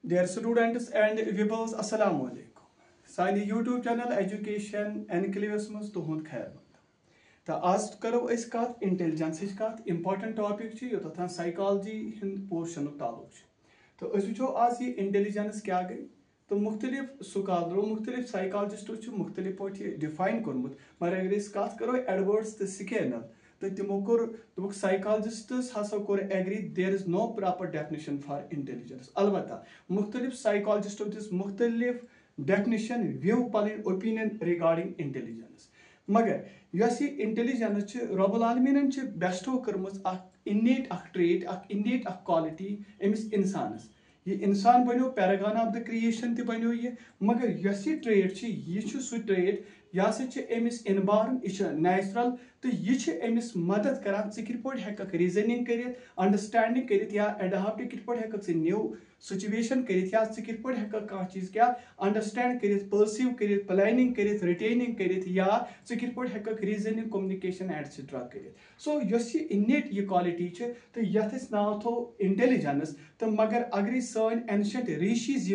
Dear students and viewers, Assalamu alaikum. Sani YouTube channel Education Enclaves mans tuhund khair maqdam. Ta आज करो इस कत intelligence कत important topic छ योतथान psychology Hind portion ताल्लुक छ तो अस वुचो आज ये इंटेलिजेंस क्या गई तो मुख्तलिफ स्कॉलरों मुख्तलिफ साइकोलॉजिस्टों छ मुख्तलिफ पॉइंट डिफाइन कोरमुत मगर अगर इस कत करो एडवर्ड्स तो स्कैनल तो तिमो कोर दोक साइकोलॉजिस्ट्स हसा कोर agree there is no proper definition for intelligence अलबत्ता मुख्तलिफ साइकोलॉजिस्टों दिस मुख्तलिफ डेफिनेशन व्यू पन ओपिनियन रिगार्डिंग इंटेलिजेंस मगर यस इंटेलिजेंस रब्बुल आलमीन बेस्टो कर्मज इन्नेट ट्रेट इन्नेट क्वालिटी अमिस इंसानस ये इंसान बनो पैरागन ऑफ द क्रिएशन ते बनो ये मगर यस ट्रेट ये सह ट्रेट यह अमिस इनबार्न यह नेचुरल तो यह अमिस मदद करान कित पे हेक रीजनिंग कर अंडरस्टैंडिंग कर या एडाप्ट कित पे हेक न्यू सिचुएशन कर या कित पे हेक कह चीज क्या अंडरस्टैंड कर पर्सीव कर प्लानिंग कर रिटेनिंग कर या कित पे हेक रीजनिंग कम्युनिकेशन एटसेट्रा कर सो यस इन्नेट ये क्वालिटी तो यथ नाव थो इंटेलिजेंस तो मगर अगर सन एंशंट ऋषिज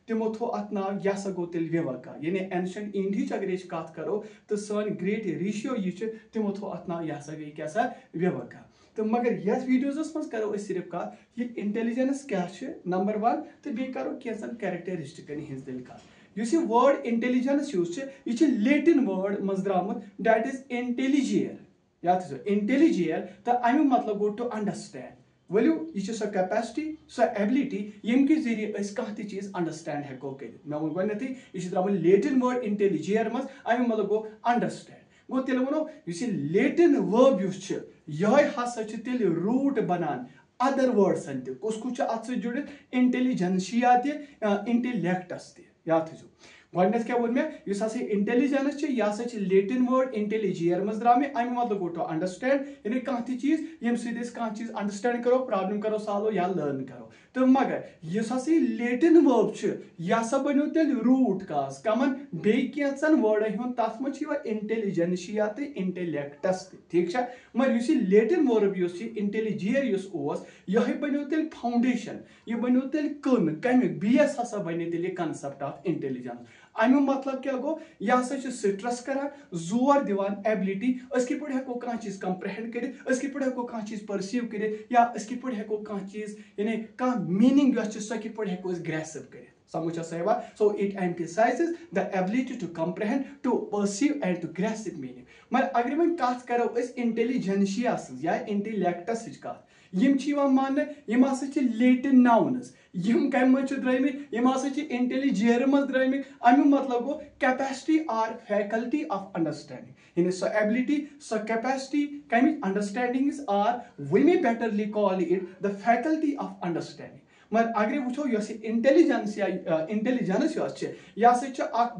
तिमो थो अत नाव यह सा गो तेल विवका यानी एंशंट इंडिया अगर कत करो तो सन ग्रेट ऋषियो यह तिमो थो अत नाव यह सा गई क्या सा विवका तो मगर यथ वीडियोस मज करो सिर्फ कत ये इंटेलिजेंस क्या नंबर 1 तो बे करो कैसन कैरेक्टरिस्टिकन हिंस दिल कत युस ये वर्ड इंटेलिजेंस यूज यह लेटिन वर्ड मज द्रामुत दैट इज इंटेलिजियर याद इंटेलिजियर तो अमु मतलब गो टू अंडरस्टैंड वलू यह सो कैपेसिटी सो एबिलिटी यम कि जरिए कह चीज अंडरस्टैंड हेको कर मे वो गथी यह द्रामुत लेटिन वर्ड इंटेलिजियर मज अमु मतलब गो अंडरस्टैंड गो तेल वनो लेटिन वर्ब यह हसा तेल रूट बनान अदर वर्ड्सन तुस अत जुड़ित इंटेलिजेंशिया इंटेलेक्टस याद थो गथ क्या वो मे इंटेलिजेंस यह लेटिन वर्ड इंटेलिजियर मज द्राव अमि मतलब गो टू अंडरस्टैंड यानी कह चीज यम कह चीज अंडरस्टैंड करो प्रॉब्लम करो सॉल्व या लर्न करो तो मगर यह लेटिन वर्ब यह बनो तेल रूट काज कमन बेन वर्डन हूं तथ मज इंटेलिजेंशिया तो इंटेलेक्टस ठीक है मगर इस लेटिन वर्ब इंटेलिजियर यह बनो तेल फाउंडेशन यह बनो तेल कमिक बेस हसा बने तेल कंसेप्ट ऑफ इंटेलिजेंस अमु मतलब क्या गो यह स्ट्रेस करान जोर दिवान एबिलिटी कित पे हेको कह चीज कंप्रहेंड कर कित पे हेको कह चीज परसीव कर या कित पे हेको कह चीज यानी कह मीनिंग सो कित पे हेको ग्रेसिव कर समझ सही so it emphasises the ability to comprehend to perceive and to grasp meaning मगर अगर वो कत करो इंटेलिजेंशिया या इंटेलेक्टस कत मान लेटिन नाउन्स कम द्रमित इंटेलिजियर मज द्रमित अमु मतलब गो capacity or faculty of understanding यानी सो एबिलिटी सो कैपेसिटी कम understanding or we may betterly call it the faculty of understanding मगर अगर वो इंटेलिजेंस यह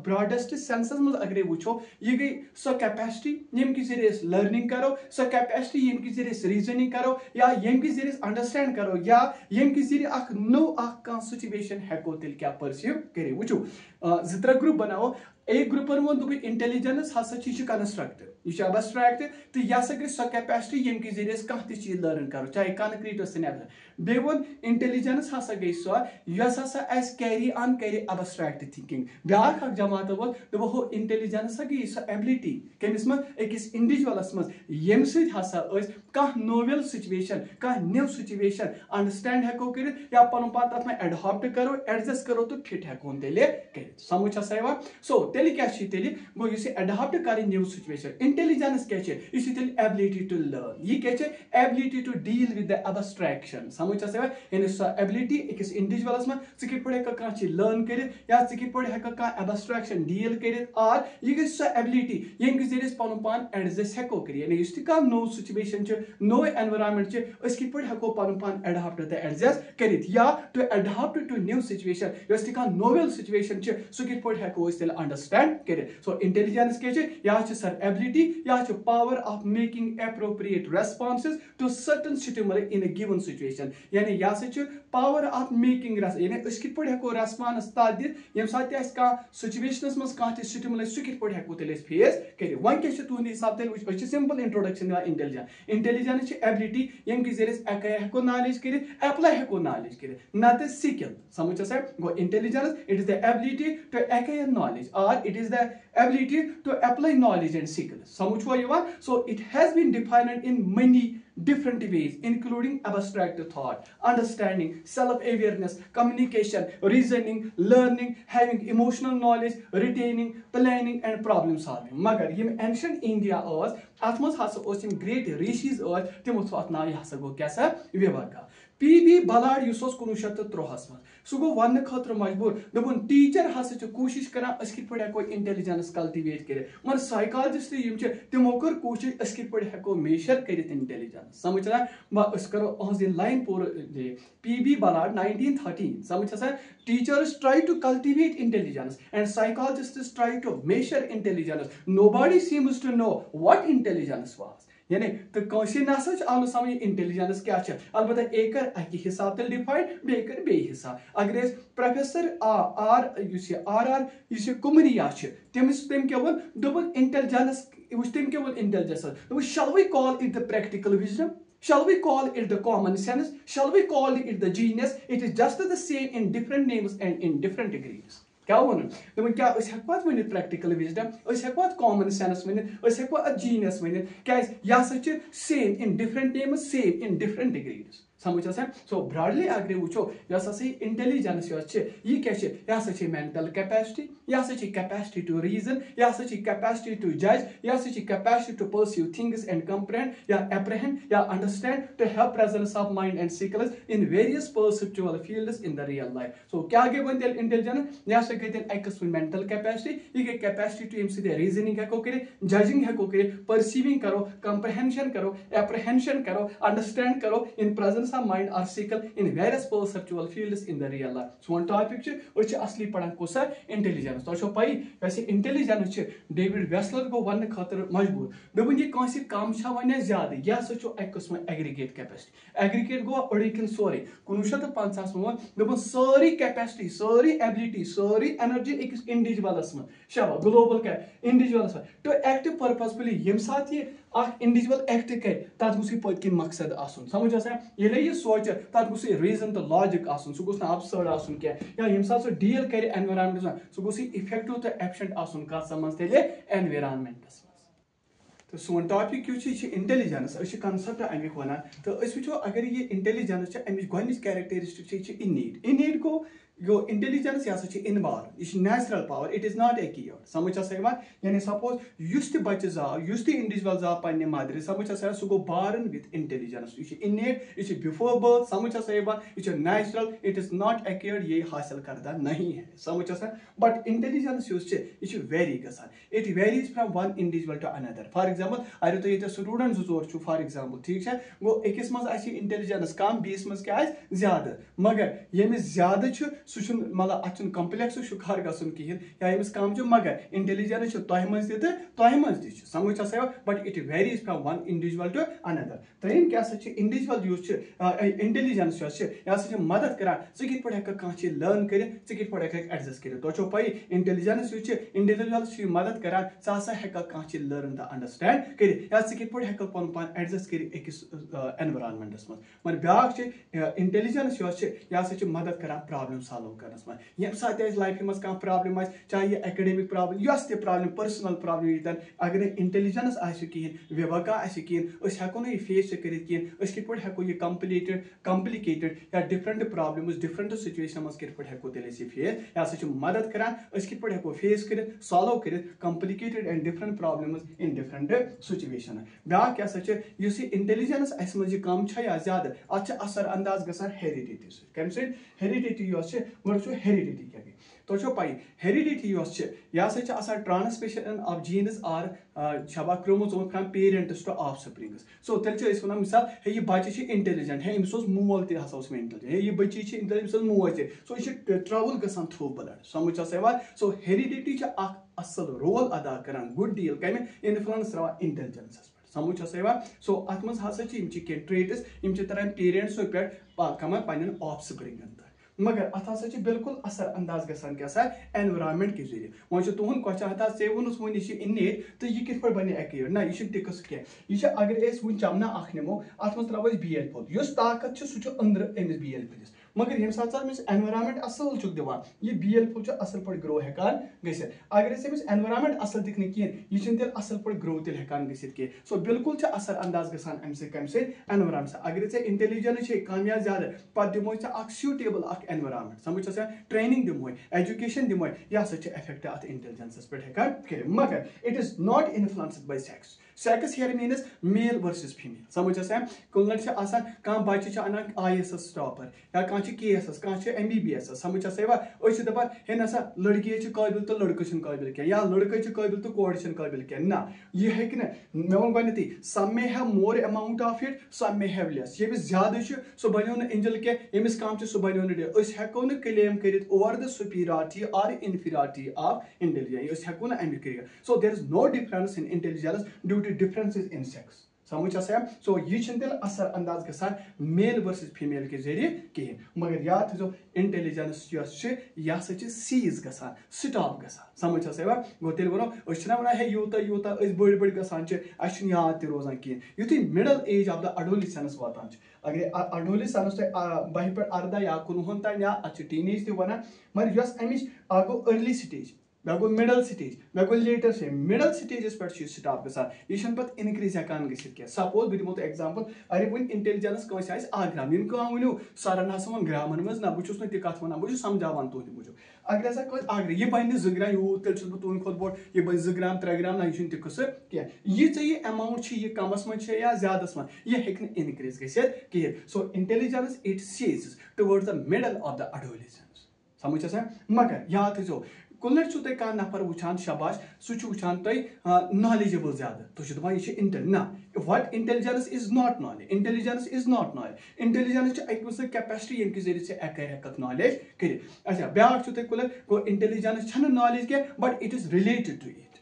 ब्रॉडेस्ट सेंसस मज अगर वो यह गई सो कैपेसिटी यम कि जरिए लर्निंग करो सो कैपेसिटी यम कि जरिए रीजनिंग करो या यम कि जरिए अंडरस्टैंड करो या यम कि जरिए नो कह सिचुएशन हेको तेल क्या परसीव कर वो जो ग्रुप बनाओ एक ग्रुपन वो दुप इंटेलिजेंस हसा कंस्ट्रक्ट यह अबस्ट्रैक्ट तो यह गई सो कैपेसिटी यम कि जरिए कह चीज लर्न करो चाहे कनक्रीट बे वो इंटेलिजेंस हसा गई सो कैरी ऑन कर अबस्ट्रैक्ट थिंकिंग ब्याख जमात वो दो इंटेलिजेंस गई सो एबिलिटी कमिस अकिस इंडिविजुअलस मज यम ससा कह नोवेल सिचुएशन कह न्यू सिचुएशन अंडरस्टैंड हेको कर या पन पान तथ में एडॉप्ट करो एडजस्ट करो तो फिट हेको तेल कर समझ सही सो तेल क्या गो एडॉप्ट कर न्यू सिचुएशन इंटेलिजेंस क्या तेल एबिलिटी टू लर्न यह क्या ability to deal with the abstraction समझ सही यानी सो एबिलिटी अकिस इंडिविजुअलस में कित पे कह चीज लर्न कर या कित पे कह अबस्ट्रैक्शन डील कर और यह गई सो एबिलिटी यम कि जरिए पन पान एडजस्ट हेको कर यानी कह नो सिचुएशन नो एनवायरनमेंट कित पे हेको पन पान एडॉप्ट तो एडजस्ट कर या to adapt to new situation कह नोवेल सिचुएशन सो कित पे हेको तेल अंडरस्टैंड अंडरस्टैंड कर सो इंटेलिजेंस क्या सर एबिलिटी या power of making appropriate responses to certain stimuli in a given situation यानी यह पावर ऑफ मेकिंग यानी कित पे हेको रेस्पॉन्स तथ दित यम साथ सिचुएशनस मज कह स्टिमुली सह कित पे हेको तेल फेस कर वन क्या तुंद हिसाब तेल सिंपल इंट्रोडक्शन इंटेलिजेंस एबिलिटी यम कि जरिए हेको नॉलेज कर एप्लाई हेको नॉलेज कर नत स्किल समझ सा गो intelligence it is the ability to acquire knowledge or it is the ability to apply knowledge and skills so it has been defined in many different ways including abstract thought, understanding, self-awareness, communication, reasoning, learning, having emotional knowledge, retaining, planning and problem solving magar yim ancient India was atmos hasa os yim great rishis was timo thot na hasa go kya sa Viveka P.B. Ballard use 1903 मज सह go one खतर मजबूर दोपन teacher हसा कोशिश करान कित पे हेको intelligence cultivate कर मगर साइकोलॉजिस्ट तिमो कर कोशिश कित पे हेको मेजर कर इंटेलिजेंस समझ ना करो अहज लाइन पूर P.B. Ballard 1913 समझ teachers try to cultivate intelligence and psychologists try to measure intelligence nobody seems to know what intelligence was यानी तो कौशि नसा आव समझ इंटेलिजेंस क्या अलबत्ता एक अकि हिसाब तल डिफाइन बे हिसाब अगर प्रोफेसर आर कुमरिया तमिस तम क्या वो दोपन इंटेलिजेंस तम क्या वो intelligence shall we call it the practical wisdom shall we call it the common sense shall we call it the genius it is just the same in different names and in different degrees क्या वन क्या वन practical wisdom हेको common sense वन हेको genius वन क्या same in different names same in different degrees समझ सो ब्रॉडली अगर वो इंटेलिजेंस यह क्या मेंटल कैपेसिटी यह कैपेसिटी टू रीजन यह कैपेसिटी टू जज यह capacity to perceive things and comprehend या एप्रहेंड या understand to have presence of mind and skills in various perceptual fields in the real life सो क्या गई वन तेल intelligence यह गई एक किस्म मेंटल कैपेसिटी यह गई कैपेसिटी टू यम रीजनिंग हेको कर जजिंग हेको कर परसीविंग करो कंप्रहेंशन करो एप्रहेंशन करो अंडरस्टैंड करो in presence of mind or skill in various perceptual fields in the real life. So one topic असली पढ़ान कोसा इंटेलिजेंस तो पाई वैसे intelligence David Wechsler go one खतर मजबूर दोपन यह कौन कम वन ज्यादा यह एक किस्म एग्रीगेट कैपेसिटी एग्रीगेट गो अड़किन सोरे 1950 में दोपन सारी कैपेसिटी सारी एबिलिटी सारी एनर्जी अकिस इंडिविजुअलस में शबा ग्लोबल क्या इंडिविजुअलस में टू एक्ट पर्पसफुली यम साथ ये इंडिविजुअल एक्ट कर तथ गुस पत्किन मकसद आसन समझ ये यह सोच तथ गुस रीजन तो लॉजिक आसन सह गुस अबसर्ड आसन क्या या यम साथ डील कर एनवायरनमेंट सह गुस इफेक्टिव तो एफिशिएंट आसन कत समझ तेल एनवायरनमेंटस तो सोन टॉपिक इंटेलिजेंस कंसेप्ट अमिक वन तो वो अगर ये इंटेलिजेंस अमिच गोनिच कैरेक्टरिस्टिक इननीड गो इंटेलिजेंस यह इनबॉर्न यह natural power it is not acquired समझ यानी सपोज युस बच्चे जाव युस इंडिविजुअल जाव पे मदर समझ सह गो बारन विथ इंटेलिजेंस यह इनेट यह बिफोर बर्थ समझ यह natural it is not acquired ये हासिल करदा नहीं है समझ बट इंटेलिजेंस यह वेरी गसान it varies from one individual to another for example अगर तुम ये स्टूडेंट जोर फॉर एग्जांपल ठीक है गो अकिस मज इंटेलिजेंस कम बीस मज क्या ज्यादा मगर यमिस ज्यादा सह मतलब अत कम्प्लेक्स शुकार गसन कहें या यमिस कम मगर इंटेलिजेंस तह मज तह समझ but it varies from one individual to another त्रेम क्या इंडिविजुअल इंटेलिजेंस यह मदद करान कित पे कह लर्न कर कित पे एडजस्ट कर तो पई इंटेलिजेंस इंडिविजुअल मदद करान सह कह लर्न तो अंडरस्टैंड कर या कित पे पन पान एडजस्ट कर अकिस एनवायरनमेंटस मगर ब्या इंटेलिजेंस यह मदद करान प्रॉब्लम सॉल्व करनस में यम साथ लाइफ मज कह प्रॉब्लम चाहे यह एकेडमिक प्रॉब्लम यस ते प्रॉब्लम पर्सनल प्रॉब्लम अगर इंटेलिजेंस कहें व्यवका कहें हेको ना फेस कर कित पे हेको यह कॉम्प्लिकेटेड या डिफरेंट प्रॉब्लम डिफरेंट सिचुएशन मज कित पे हेको तेल फेस यह मदद करान कित पे हेको फेस कर सॉल्व कर complicated and different problem in different situation ब्या क्या इंटेलिजेंस अस मज कम या ज्यादा अत असर अंदाज गसान हेरिडिटी कम हेरिडिटी गो हेरिडिटी क्या गई तो पाई हेरिडिटी यह ट्रांसमिशन ऑफ जीन्स आर छबा chromosome from parents to offsprings so तेल वन मिसाल हे यह बच्चे इंटेलिजेंट हे अमिस मोल तस इंटेलिजेंट हे यह बच्ची इंटेलिजेंट मोज सो यह ट्रैवल गसान थ्रू ब्लड समझ यवा सो हेरिडिटी असल रोल अदा कर गुड डील कम इन्फ्लुएंस रहा इंटेलिजेंस समझ यवा सो अत मज हसा ट्रेट्स तरह पेरेंट्सो पे कम पन्न ऑफस्प्रिंगन मगर अत हसा बिल्कुल असर अंदाज गसान क्या एनवायरमेंट के जरिए वो तुहद क्वेश्चन हता से वोनुस वो यह इनेट तो यह कित बन एक्यूरेट ना यह टिकस क्या अगर वो चमना नमो अत मज त्रो बीएल फुल उस ताकत सह अंदर अमिस बीएल फुलिस मगर ये साथ अमिस एनवायरमेंट असल दिवान यह बीएल फुल असल पे ग्रो हेकान गसित अगर अमिस एनवायरमेंट असल दिख कहें यह असल पे ग्रो तेल हेकान गसित कह सो बिल्कुल असर अंदाज गसान अमि से कम से एनवायरमेंट अगर ऐसे इंटेलिजेंस कम या ज्यादा पे दिमो सूटेबल एनवायरमेंट समझ ट्रेनिंग दिमो एजुकेशन दिमो यह इफेक्ट अत इंटेलिजेंस पे हेकान कर मगर it is not influenced by sex sex here means male versus female समझ कुल कह बच्चे अनान IAS टॉपर या कह KS कह MBBS समझ दपान हे ना लड़की काबिल तो लड़के काबिल क्या या लड़के काबिल तो कोर काबिल क्या ना यह हे मे वो गई some may have more amount of it some may have less यमिस ज्यादा सह बनो एंजल क्या यमिस कम सह बनो हेको क्लेम कर ओवर द सुपीरियरिटी और इनफीरियरिटी ऑफ इंटेलिजेंस हेको अमिक कर so there is no difference in intelligence due to differences in sex समझ सो यह असर अंदाज गसान मेल वर्सेस फीमेल के जरिए कहें मगर याद थो इंटेलिजेंस यह सीज गसान स्टॉप गसान समझ गो तेल वनो वन हे यूत यूत बड़ बड़ गसान याद तह रोजान कहें युथु middle age of the adolescence वातान अगर अडोलिसेंस बह पे 18 या 19 तान या टीनेज वन मगर अमिच गो अर्ली स्टेज मे गो मिडल स्टेज मे गो लेटर स्टेज मिडल स्टेजस पे स्टॉप गसान यह पे इनक्रीज हेकान गसित सपोज बह दिमो एग्जांपल अरे वन इंटेलिजेंस कंस ग्राम इन कह वो सरन हसा वो ग्रामन मज ना बहुत नी कत वन बहुत समझावान तुहद मूजूब अगर हसा कह यह बन 2 ग्राम यूत तेल तुह तुंद खुद बोड़ यह बन 2 ग्राम 3 ग्राम ना यह तिकस कह यह अमाउंट यह कमस मज या ज्यादा मज यह हे इनक्रीज गसित कहें so intelligence it ceases towards the middle of the adolescence समझ मगर याद थो कुल तुम कह नफर वुचान शाबाश सह वुचान तुम नॉलेजेबल ज्यादा तुम दपान यह इंटेल ना what intelligence is not knowledge intelligence is not knowledge intelligence अकम कैपेसिटी ये जरिए हेक नॉलेज कर अच्छा ब्या कुल गो इंटेलिजेंस नॉलेज क्या but it is related to it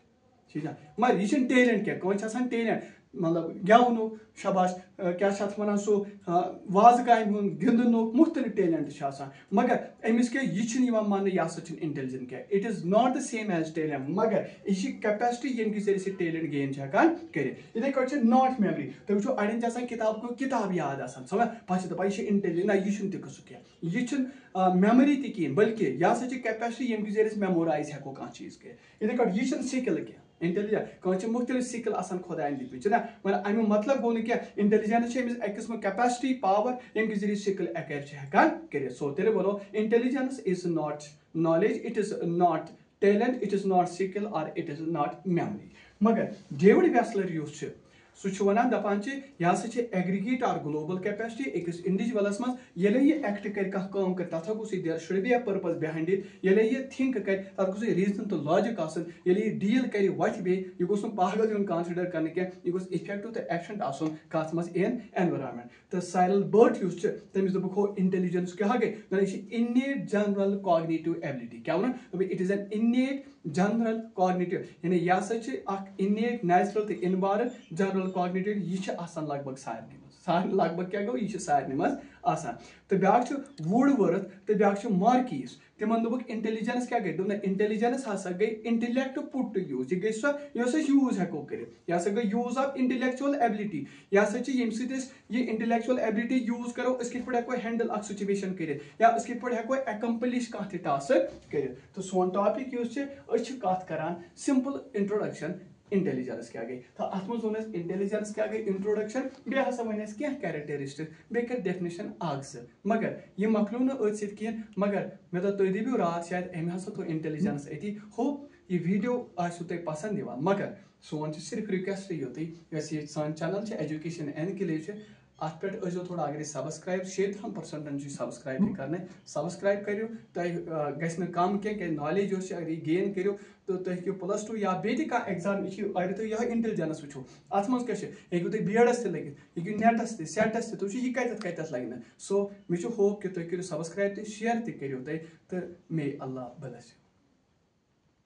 ठीक है मगर यह टेलेंट क्या कौन टेलेंट मतलब गेवनु शाबाश क्या वन सह वाज काम गिंदनु मुख्तलिफ टेलेंट मगर अमिस क्या यह मान यह इंटेलिजेंट क्या it is not the same as talent मगर यह कैपेसिटी ये जरिए टेलेंट गेन हेकान कर इथे कट नॉट मेमरी तुम वो अड़न किताब को किताब याद समझ पे दपा यह इंटेलिजेंट ना यह तिकस क्या यह मेमरी तह बल्कि यह कैपेसिटी ये जरिए मेमोराइज हेको कह चीज कर इथे कट यह स्किल क्या इंटेलिजेंस कह मुख्तलिफ स्किल खुदान दिख ना मगर अमु मतलब गो क्या इंटेलिजेंस एक किस्म कैपेसिटी पावर ये जरिए स्किल एक्वायर हेकान कर सो तेल वो intelligence is not knowledge it is not talent it is not skill और इट इज नॉट मेमरी मगर डेविड वेसलर सह वन दपान यह एग्रीगेट और ग्लोबल कैपेसिटी अकिस इंडिविजुअलस मज ये एक्ट कर कम कर तथा गो there should be a purpose behind it ये थिंक कर तथा गो रीजन तो लॉजिक ये डील कर वथ बे यह गोस पागल यून कंसिडर कर यह गोस इफेक्टिव तो एफिशिएंट आसन कत मज इन एनवायरमेंट तो साइरल बर्ट तमिस दोपो इंटेलिजेंस क्या गई यह इनेट जनरल कॉग्निटिव एबिलिटी क्या one it is an इनेट general cognitive यानी यह इनेट नेचुरल तो इनबॉर्न जनरल कॉग्निटिव यह लगभग सारे लगभग क्या गो यह सारे मज तो ब्या वुडवर्थ तो ब्या मार्कीस तिमन दोक इंटेलिजेंस क्या गई दोपन इंटेलिजेंस हसा गई इंटेलेक्ट पुट टू यूज यह गई यूज हेको कर यह गई यूज ऑफ इंटेलेक्चुअल एबिलिटी यह ये इंटेलेक्चुअल एबिलिटी यूज करो कत हेको हैंडल अ सिचुएशन कर या कत हेको एकम्प्लिश कह टास्क कर तो सोन टॉपिक कत करान सिंपल इंट्रोडक्शन इंटेलिजेंस क्या गई तो अत मज वो इंटेलिजेंस क्या गई इंट्रोडक्शन बे हसा वन कह कैरेक्टरिस्टिक बे कर डेफिनेशन मगर यह मकलो न कहें मगर मे तुम दीबू रात शायद अमे हसा थो इंटेलिजेंस अति हो यह वीडियो आसो तुम पसंद दिवान मगर सोन सिर्फ रिक्वेस्ट योत सान चैनल एजुकेशन एनक्लेव अत पे थोड़ा अगर सब्सक्राइब 6% सब्सक्राइब करने सब्सक्राइब करो तुम कम क्या नॉलेज अगर ये गेन करो तो तुम +2 या बेटी का एग्जाम अगर तुम यह इंटेलिजेंस वो अत मज क्या हेकू तुम BEdस लगित हेकू नेटस सेटस तुम यह कत लगे सो मे होप कि तुम करो सब्सक्राइब तो शेयर तो करो तो मे अल्लाह ब्लेस यू।